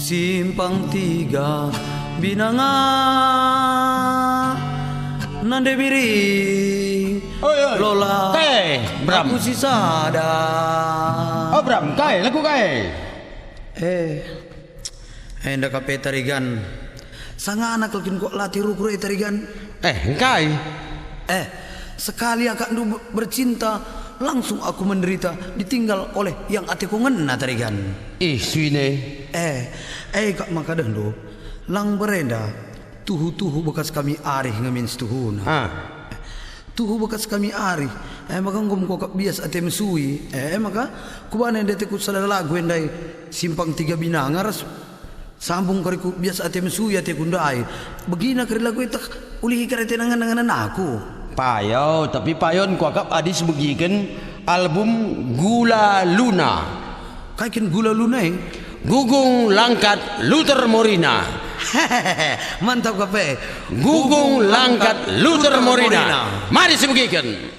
Simpang tiga Binanga Nande miring Lola Bram. Aku si sada. Oh Bram, lagu Hendak kape tarigan. Sanga anak lakin kok latih rukro tarigan. Sekali akak ndu bercinta, langsung aku menderita, ditinggal oleh yang atiku ngena tarigan. Suine. Kak makadang do, lang berenda, tuhu bekas kami arih ngamin setuhuna. Tuhu bekas kami arih, maka ngom kok bias ate mesui, maka kubana deteku salah lagu endai simpang tiga binangaras. Sambung kariku biasa ate mesui ate kundai. Begina kari lagu itu ulihi karete nangan aku. Payo, tapi payon kuakap adis begikan album Gula Luna. Kaikin Gula Luna Gugung Langkat Luther Morina. Mantap kape. Gugung Langkat Luther Morina. Mari sebegikan.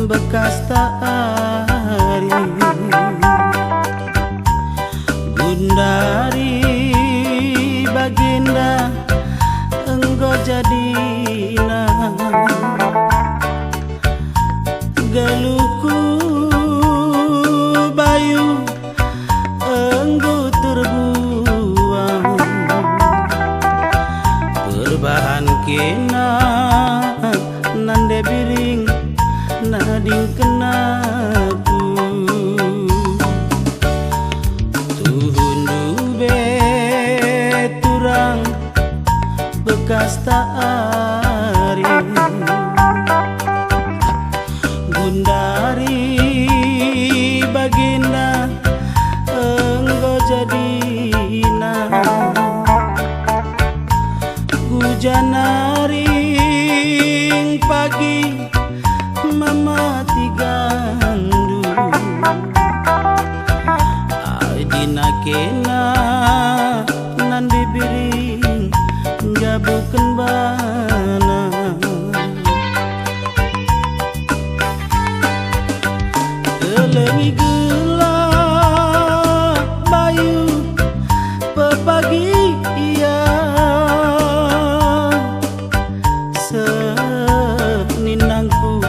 bekas tari Gundari baginda engkau jadina Galuhku bayu engkau terbuang Perbahan kena nande biring nading kenaku Tuhun dube turang bekas tari Gundari baginda engkau jadina Gujanaring pagi mama tigandu Aidina kena nandi biring jabukan bana Kelengi gelap bayu pepagi iya Seninangku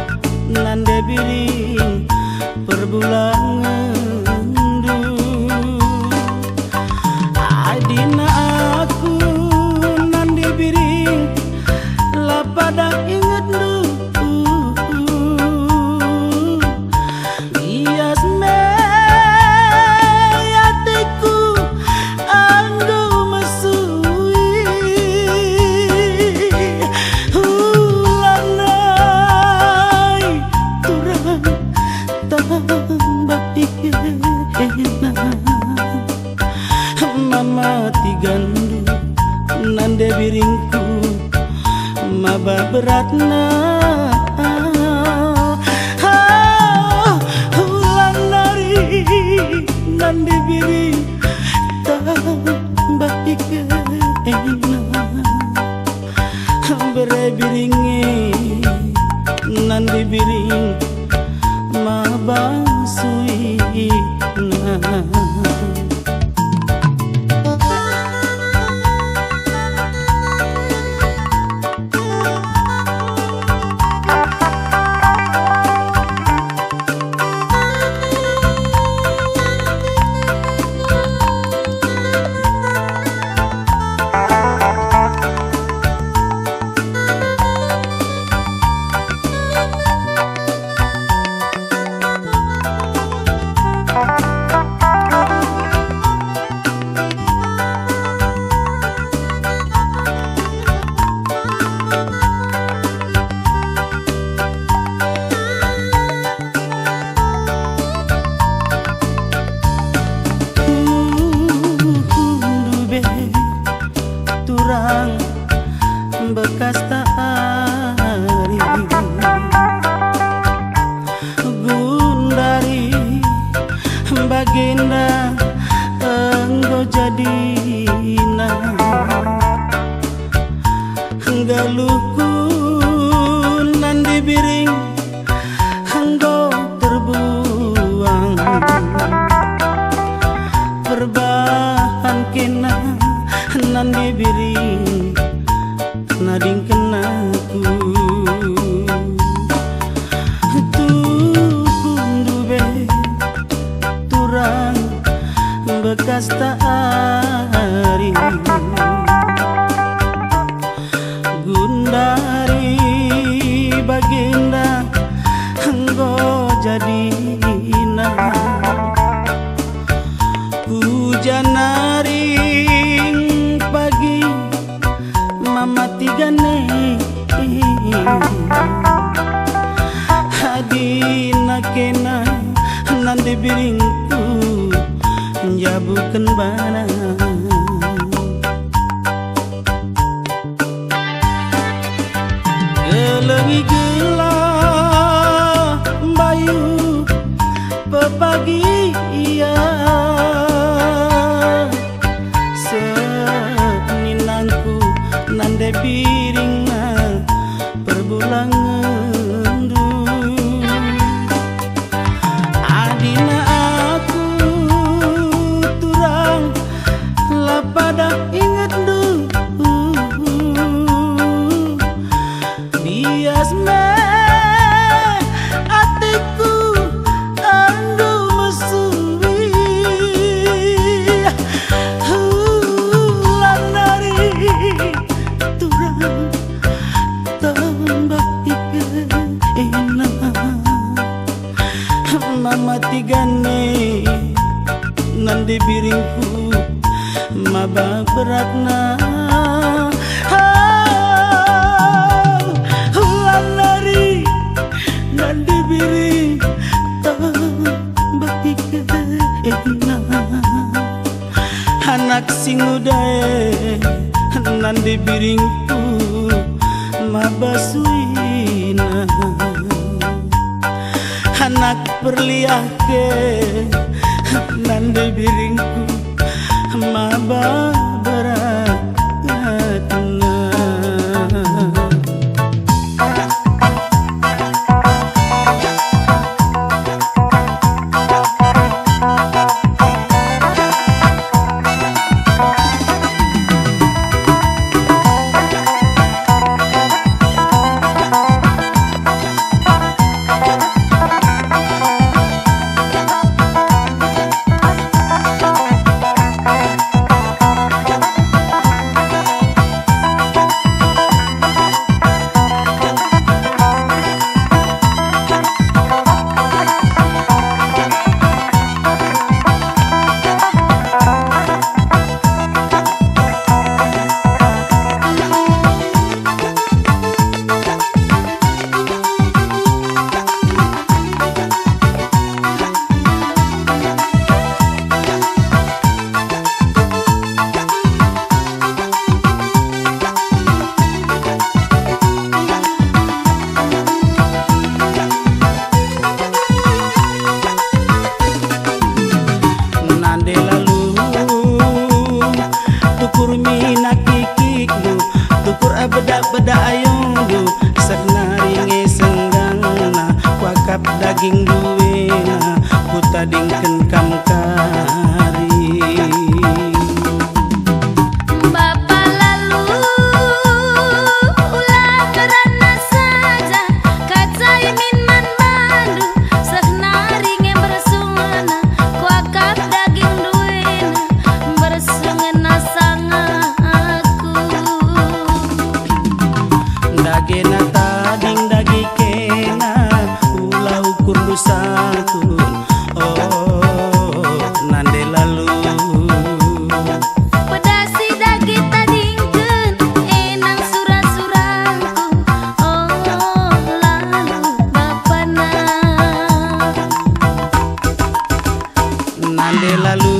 nande biring perbulangan Adina aku nande biring lapada inget Ias meyatiku anggo mesui Ulanai turang tambah ikena Mama tigandu nande biringku maba beratna Ulanari nande biring tambah ikena Bere biringi nande biring maba suina Turang bekas tari Gundari baginda engkau jadina Galuhku nandi biring engkau terbuang Perbahan kena nandi biring nading kenaku Tuhun dube turang bekas tari Gundari baginda engkau jadina Hujanaring pagi mama tigane Hadina kena nande biringku jabukan bana Kelengi gelap bayu pepagi iya Seninangku nande biring perbulangan tigas me atiku anggo mesuwi lanari turang tambah enak mama tigane nandi biringku mabak beratna lanari nandi biring tambah enak anak sing udae nandi biringku mabasuina anak perliake nandi biringku maba beratna bedak-bedak ayungdu senaringe senggangna wakap daging duwena ku tadingken kam kari Bapak lalu ulah kerana saja kacai min man bandu senaringe bersungena wakap daging duwena bersungena sangat dagena tading dagi kena ulah ukur dusakun oh nande lalu pedasi dagi tadingkeun enang surang-surangku oh lalu bapana nande lalu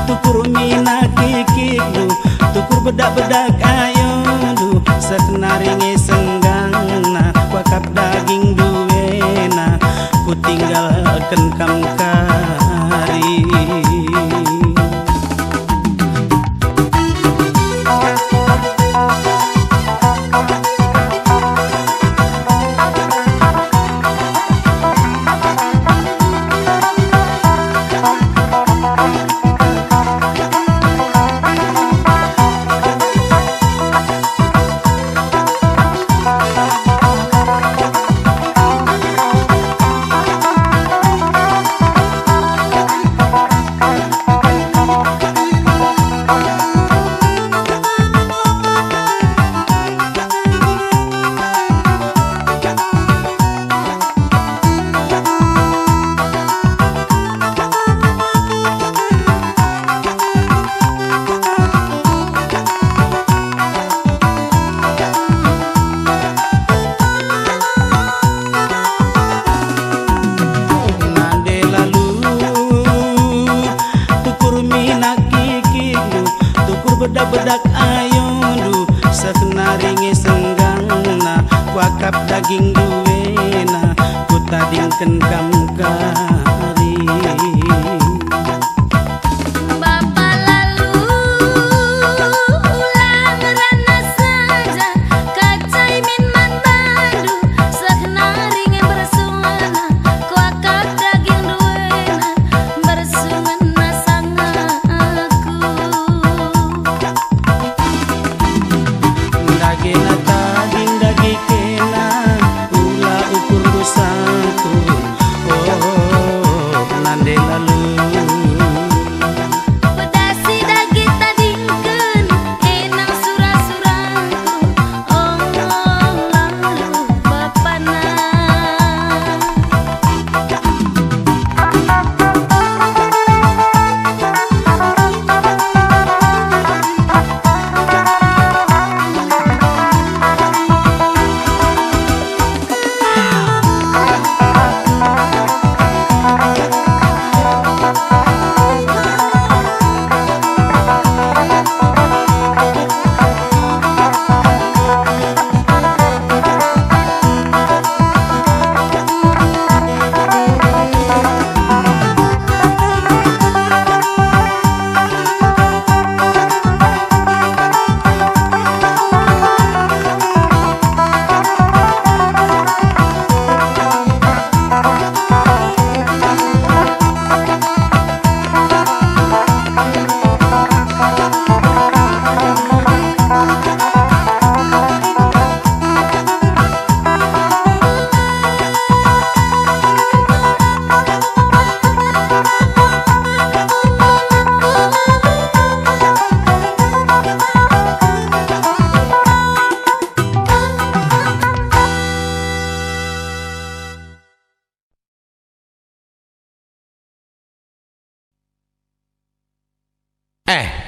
tukur mina kikiklu tukur bedak-bedak ayundu senaringe senggangna wakap daging duwena ku tinggalkeun kam kari bedak-bedak ayundu senaringe senggangna wakap daging duwena ku tadingkeun kam kari Bapak lalu ulah ngerana saja kacai min man bandu senaringe bersungena kuakap daging duwena bersungena sangat dagena tading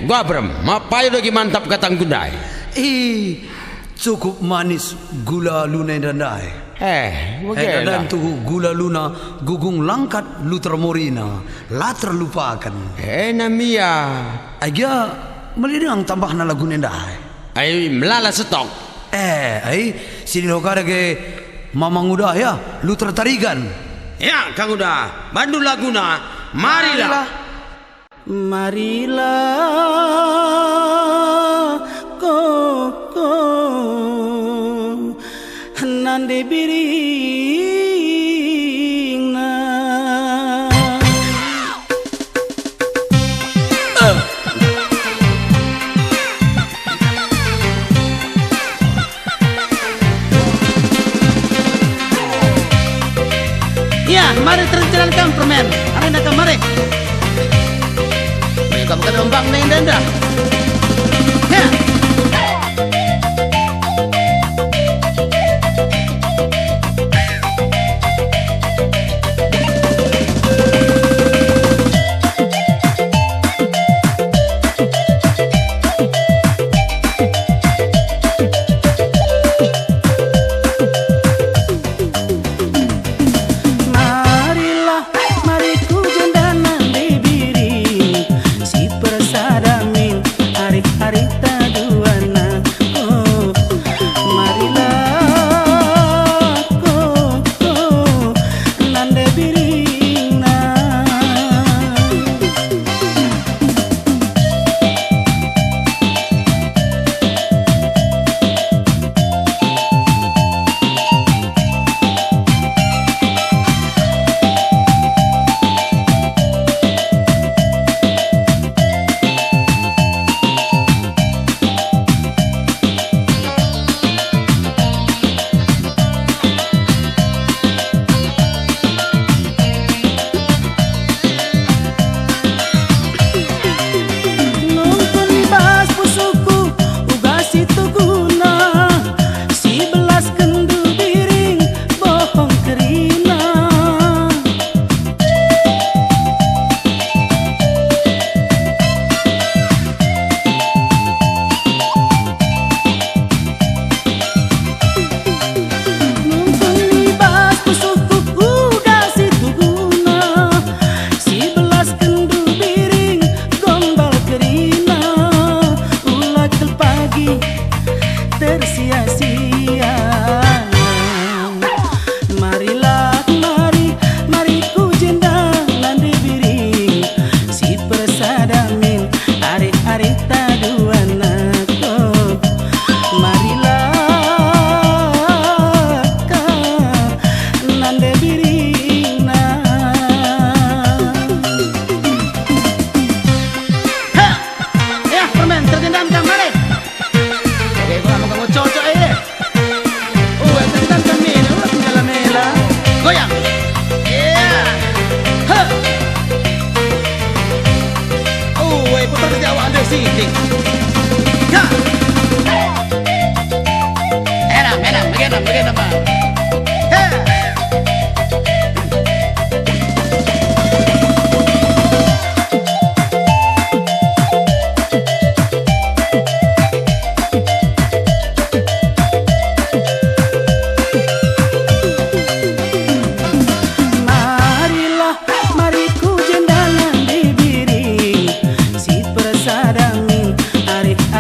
gua Abram, mapayo lagi mantap katang gundai. Cukup manis gula luna dandai. Bagaimana? Dan tuh gula luna gugung langkat lu termorina, la terlupakan. Namia. Aja melidang tambah na lagu nendai. Ay melala stok. Sini lo kada ke mamang udah ya, lu tertarikan. Ya, Kang udah. Bandu laguna, marilah. Marilah koko nande biringna. Ya, mari terjalankan permen. Hari nak mari. Kamu kan ombang neng denda. Ya.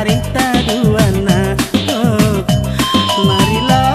Arita duana, marilah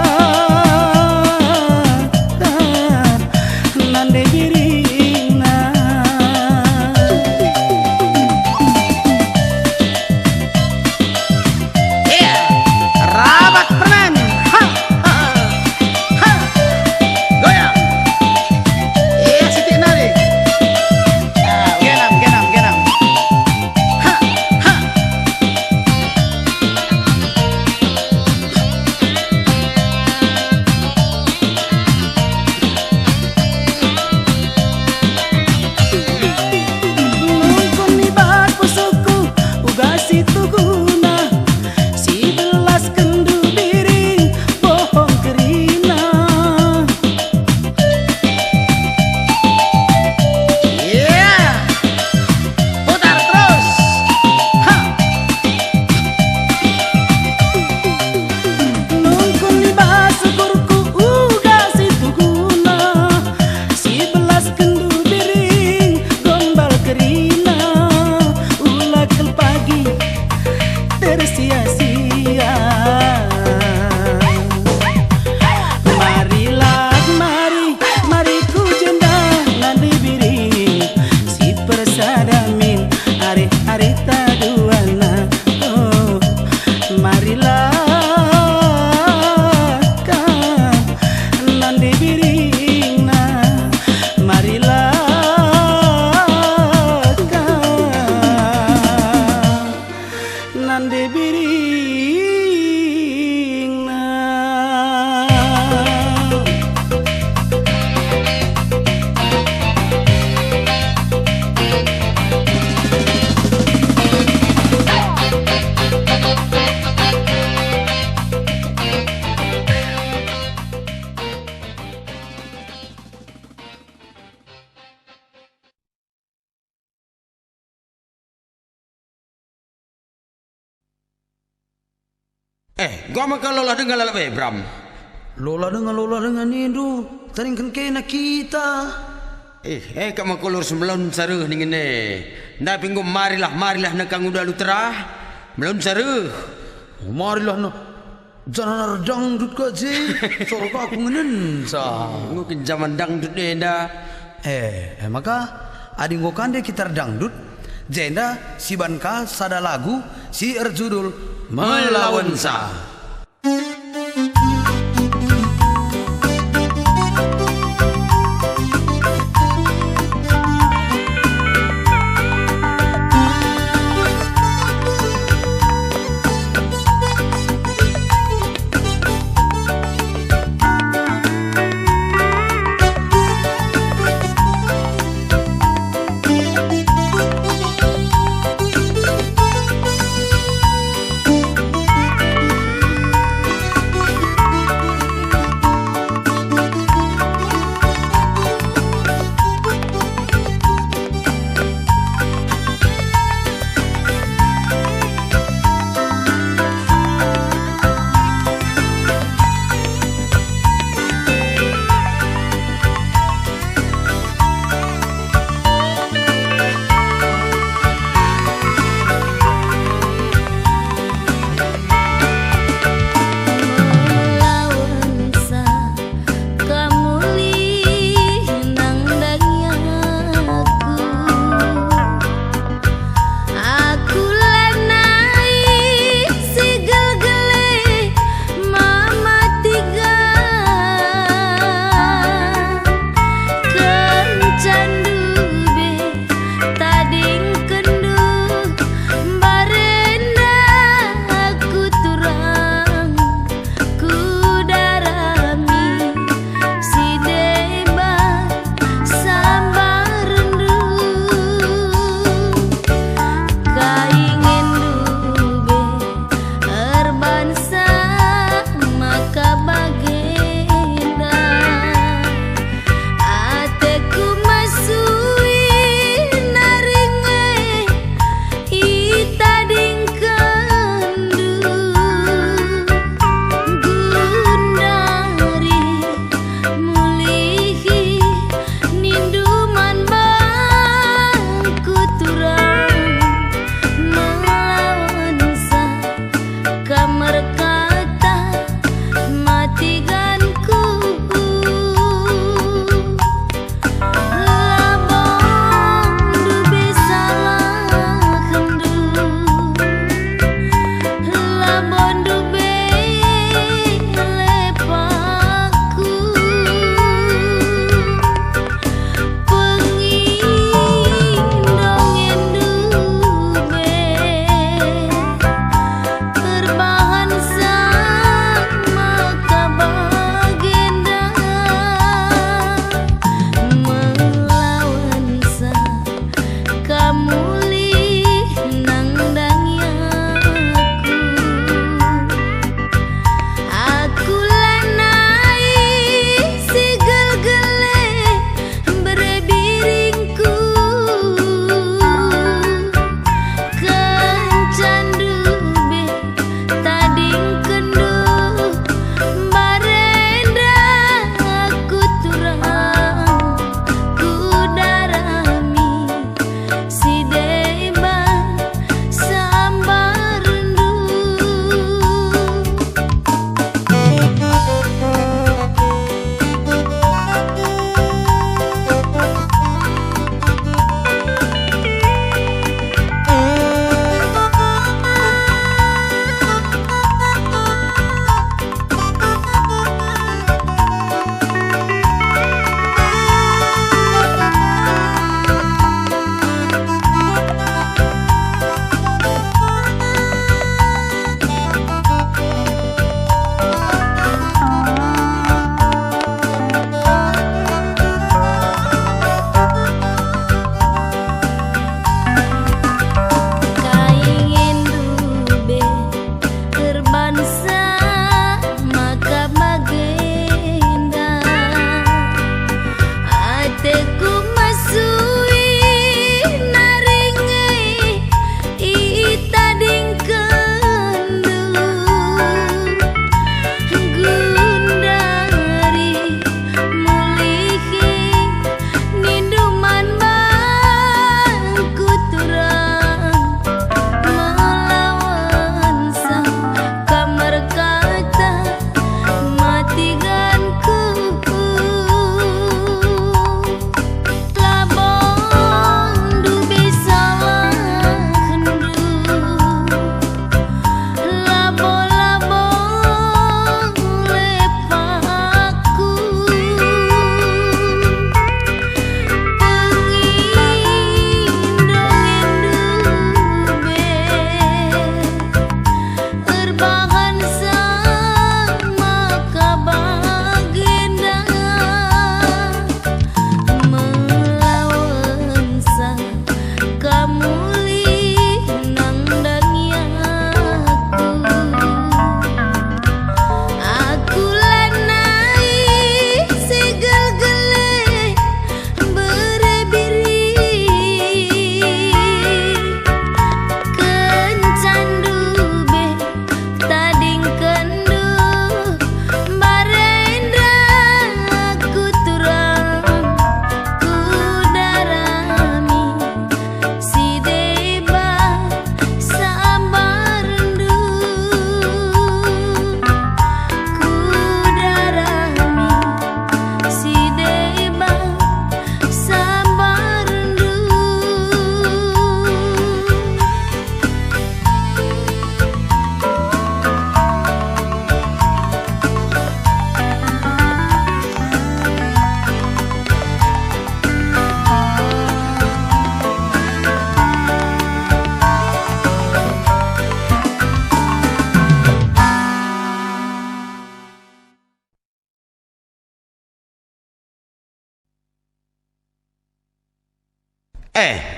Gua maka lola dengan lalap Bram. Lola dengan itu, taringkan kena kita. Kamu kolor semelon saruh nih ne. Nda pinggum marilah nakang udah lu terah. Melon saruh. Marilah no. Jangan dangdut ka je. Sorok aku ngenen sa. Mungkin zaman dangdut enda. Maka ading go kande kita dangdut. Jenda si banka sada lagu si erjudul Melawan Sa.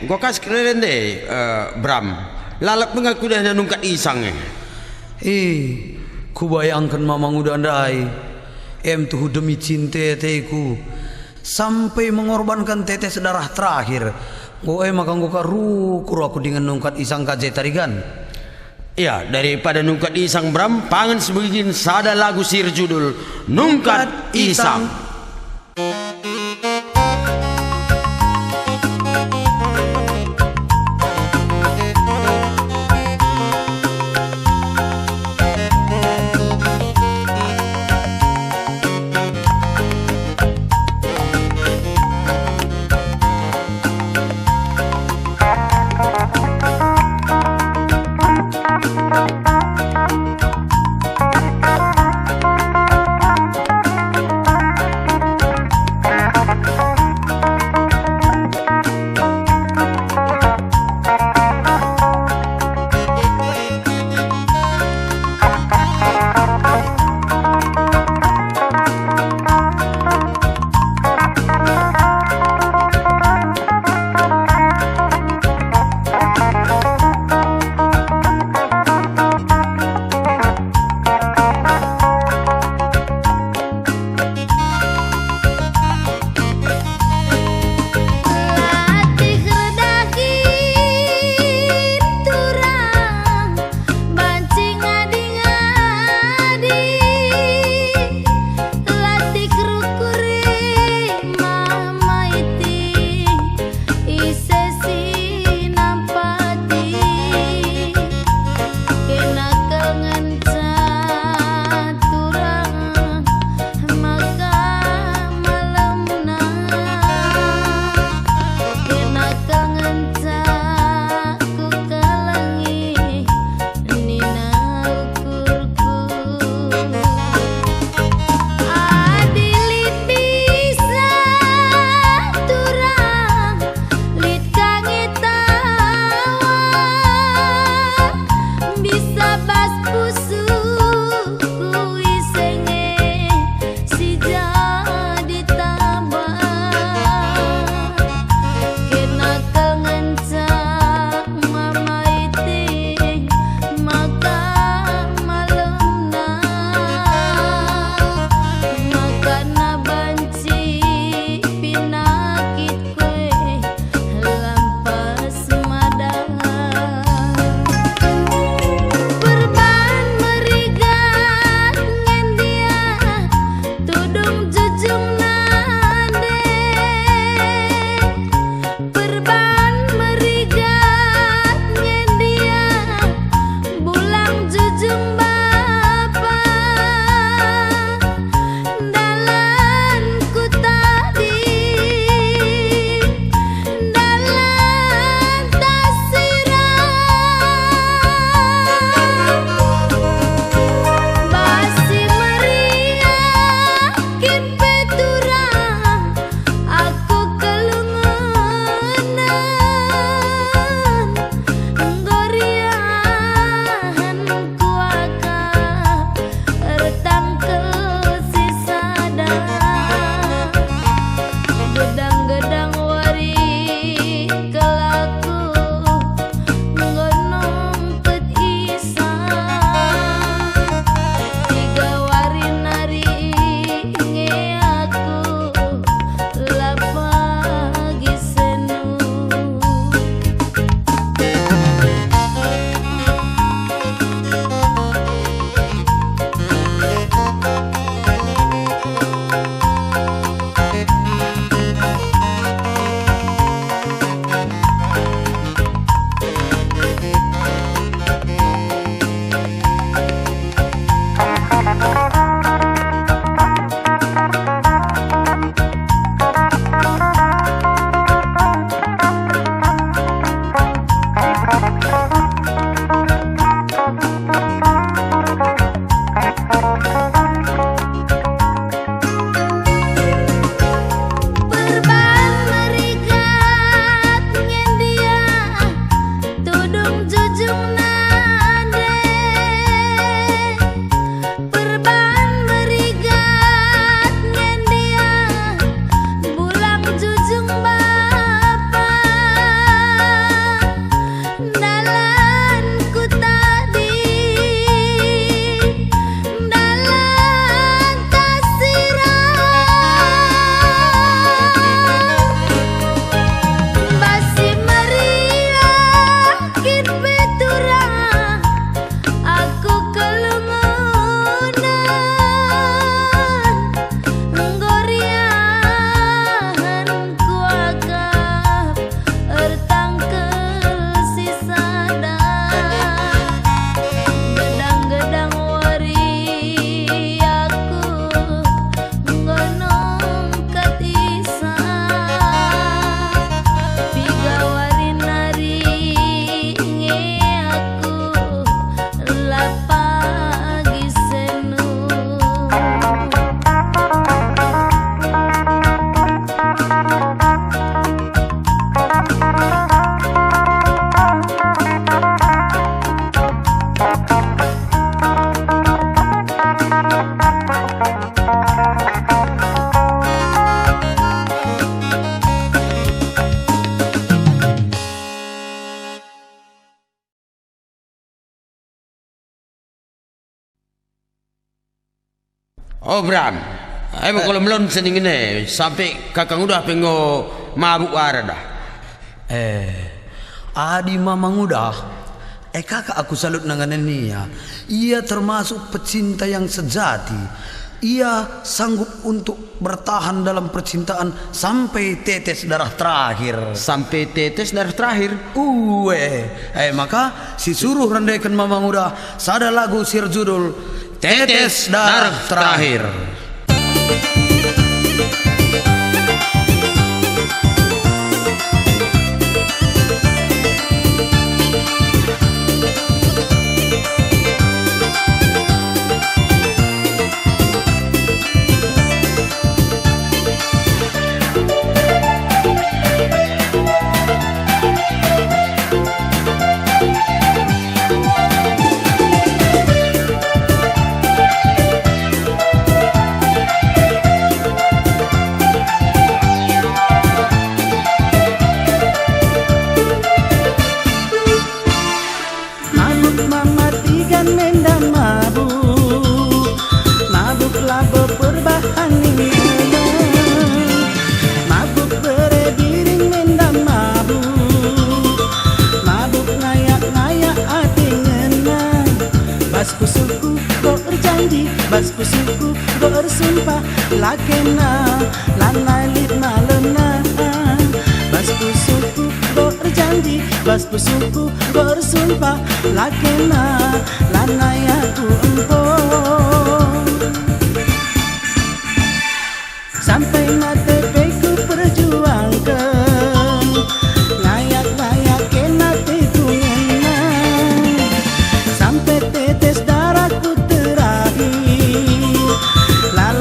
Gua kasih kalian deh, Bram. Lalap mengaku dah nungkat isang ku bayangkan mamang udah andai. Tuh demi cinta teku sampai mengorbankan tetes darah terakhir. Makan gua kuru aku dengan nungkat isang kaje tarigan. Ya, daripada nungkat isang Bram, pangan sebegin sada lagu sir judul Nungkat Isang. Oh Bram, kalau melon sening ini sampai kakang udah pengo mabuk ara dah. Adi mamang udah. Kakak aku salut nanganan Nia. Ia termasuk pecinta yang sejati. Ia sanggup untuk bertahan dalam percintaan sampai tetes darah terakhir. Sampai tetes darah terakhir. Maka si suruh randaikan mamang udah sada lagu sir judul Tetes Darah Terakhir. Basku suku bersumpah lakena lanai lit malena. Basku suku berjanji, basku suku bersumpah lakena lanai aku empon. Sampai mati ku perjuangkan ngayak-ngayak kena teku ngena. Sampai tetes darahku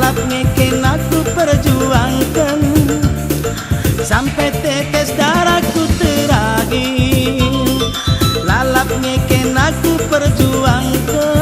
ngeken aku perjuangkan sampai tetes darahku terakhir. Lalap ngeken aku perjuangkan.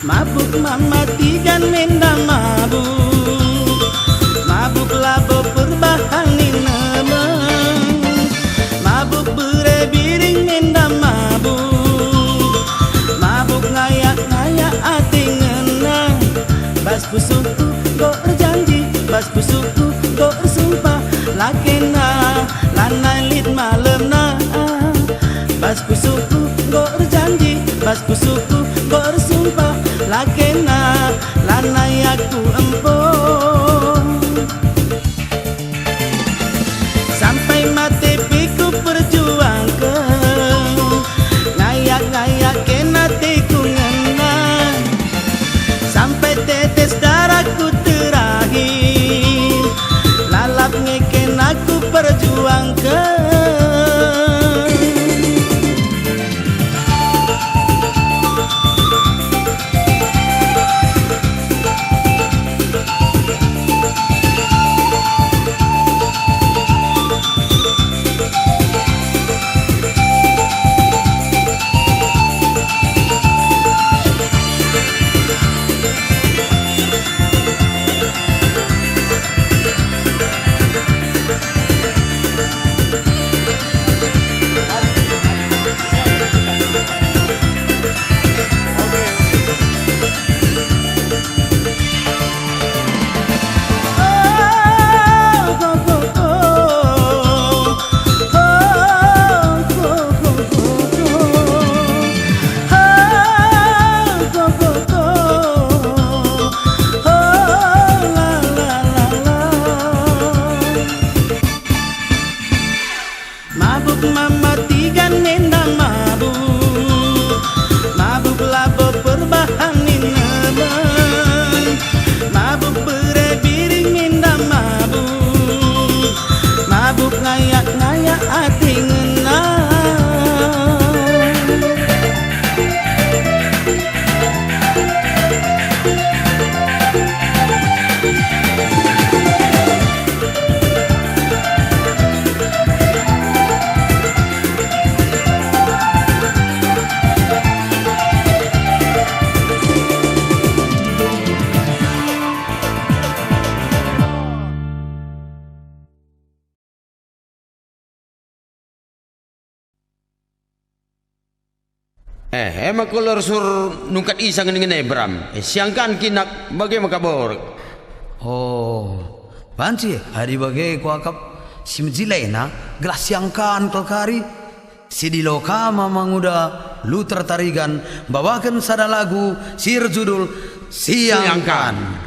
Mabuk mematikan menda mabuk, mabuk labo perbahani nemeng. Mabuk berebiring menda mabuk, mabuk ngayak-ngayak ati ngena. Basku suku go janji, basku suku go sumpah lakena lanai lit malemna. Basku suku go janji, basku suku go sumpah lakena lanai aku empon. Sampai mati piku perjuangkan ngayak-ngayak kena teku ngena. Sampai tetes darahku terakhir. Lalap ngeken aku perjuangkan. makulor sur nungkat isang ngene Bram. Siangkan kinak bagi makabor. Oh, banci hari bagai ku akap si mjilena gelas siangkan kelkari si di loka manguda lu tertarigan bawakan sada lagu sir judul siangkan.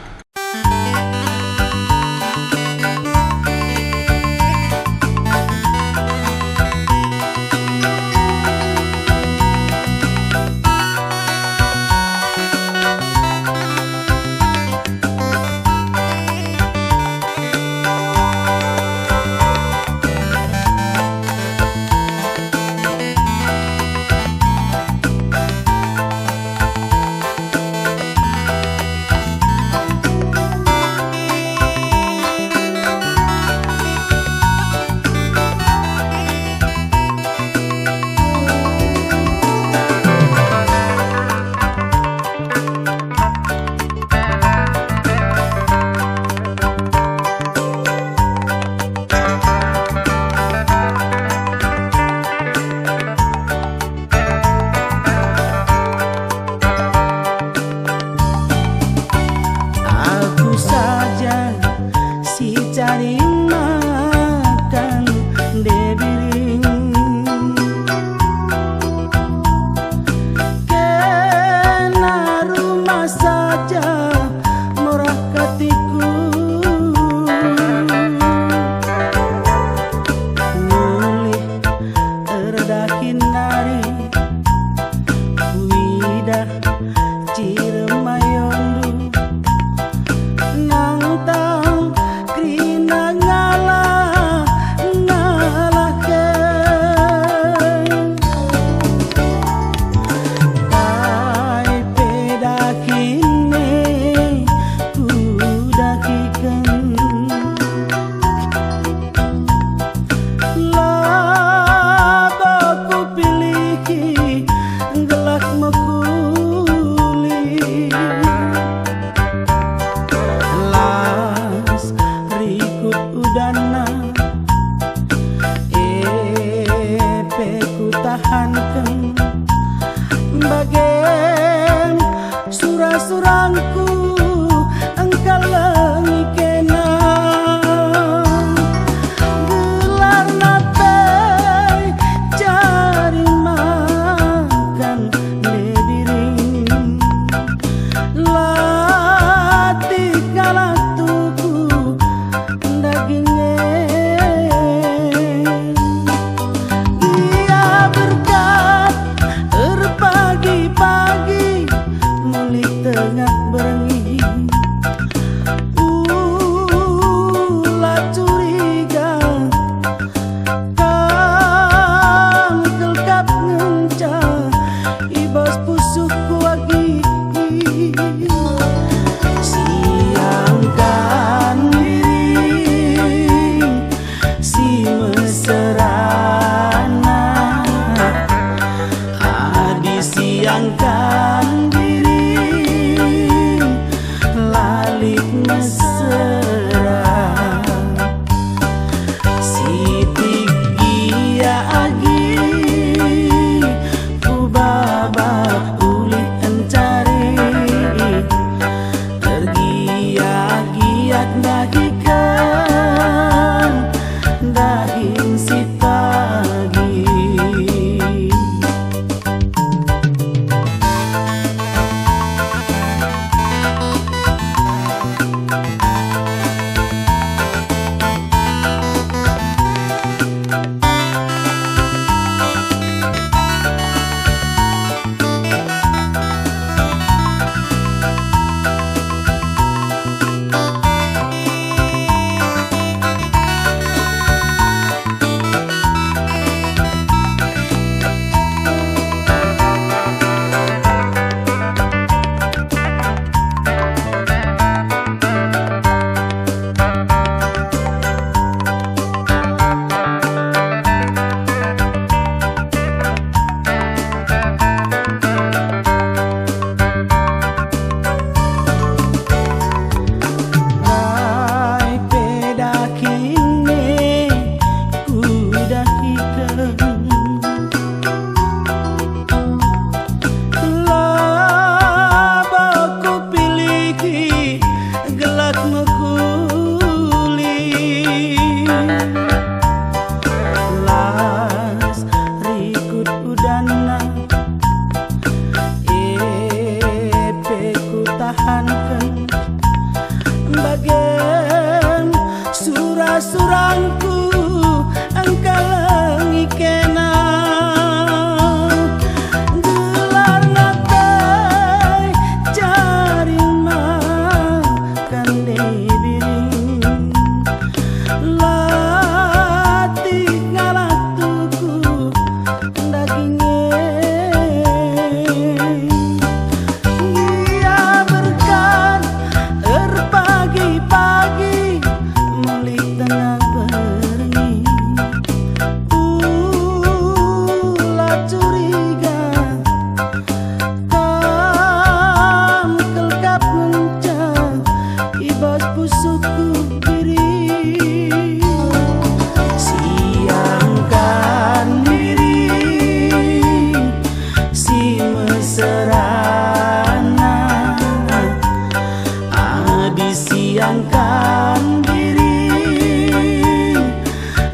bagen surah-surangku engkau lengi kena gelar natai cari makan debiring latih ngalatuku dagingnya ia berkat pagi-pagi meli tengah berengi ulah curiga kam kelkap mencah ibas pusukku diri siangkan diri si meserana disiangkan diri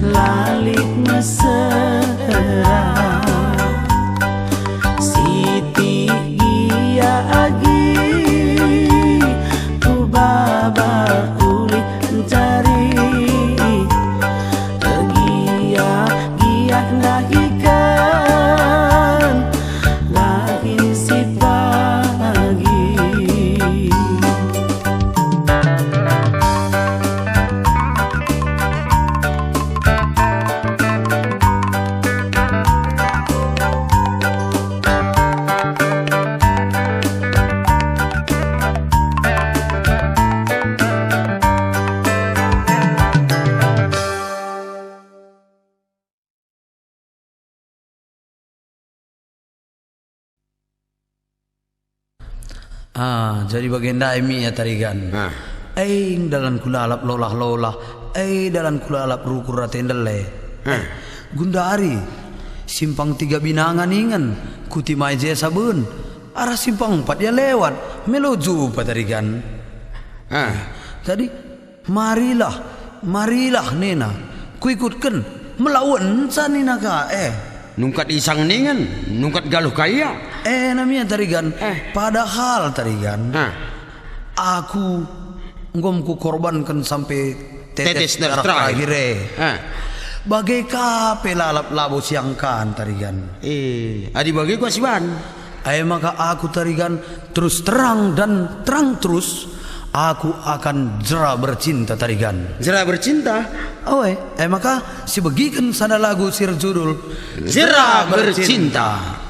lalik mesra Siti iya agi ku baba uli mencari tergiyak-giyak lahikan lagi si pagi. Jadi bagenda emi ya tarigan. Dalan kula alap lolah-lolah, dalan kula alap rukur ratendele. Gundari simpang 3 binangan ingan kutimai je sabun. Arah simpang 4 ya lewat meluju patarigan. Jadi marilah nena kuikutkan melawan sanina ka nungkat isang ningan nungkat galuh kaya namanya tarigan padahal tarigan aku ngomku korbankan sampai tetes darah terakhir bagai kape lalap labo siangkan tarigan adi bagai ku asiban maka aku tarigan terus terang dan terang terus aku akan jera bercinta tarigan. Jera bercinta? Maka si begikan sana lagu sir judul Jera Bercinta.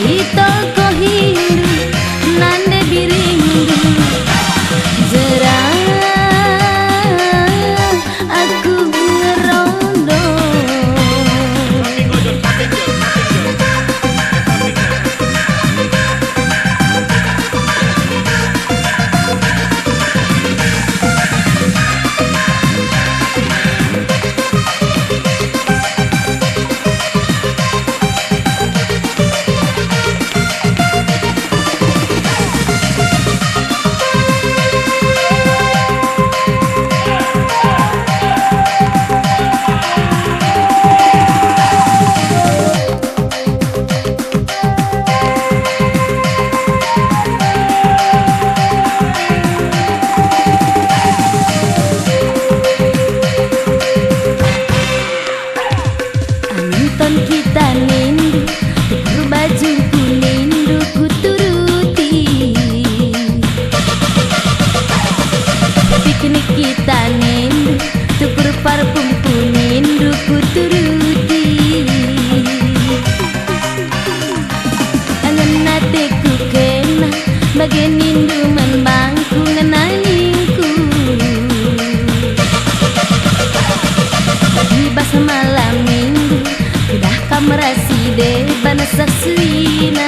Itol ko hindu nande biri Bagian induman bangku ngenaningku Di bahasa malam minggu udah kamerasi deh bana saksina